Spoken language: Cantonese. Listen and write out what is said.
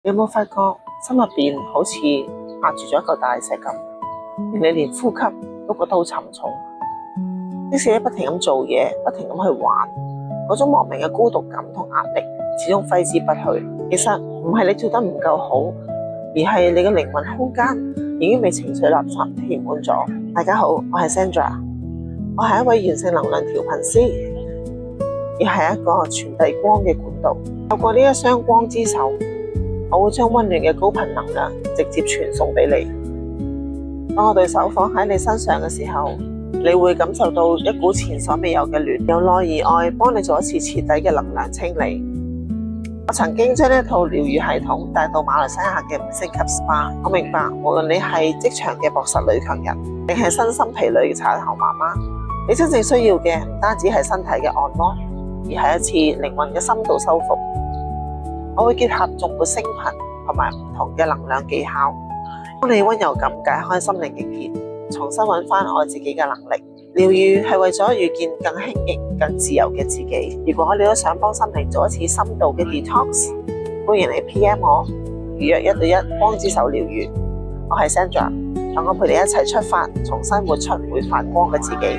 你有冇發覺心入邊好似壓住咗一嚿大石咁，令你連呼吸都覺得好沉重？即使你不停咁做嘢，不停咁去玩，嗰種莫名嘅孤獨感同壓力始終揮之不去。其實唔係你做得唔夠好，而係你嘅靈魂空間已經被情緒垃圾填滿咗。大家好，我係 Sandra， 我係一位源性能量調頻師，亦係一個傳遞光嘅管道。透過呢一雙光之手，我會將溫暖嘅高頻能量直接傳送俾你。當我對手放喺你身上嘅時候，你會感受到一股前所未有嘅暖，由內而外幫你做一次徹底嘅能量清理。我曾經將呢一套療癒系統帶到馬來西亞嘅5星級 SPA。我明白，無論你係職場嘅搏實女強人，定係身心疲累嘅產後媽媽，你真正需要嘅唔單止係身體嘅按摩，而係一次靈魂嘅深度修復。我會結合頌缽聲頻同埋唔同嘅能量技巧，幫你溫柔咁解開心靈嘅結，重新揾返愛自己嘅能力。療癒係為咗遇見更輕盈、更自由嘅自己。如果你都想幫心靈做一次深度嘅 detox， 歡迎你 PM 我，預約1對1光之手療癒。我係 Sandra， 等我陪你一齊出發，重新活出會發光嘅自己。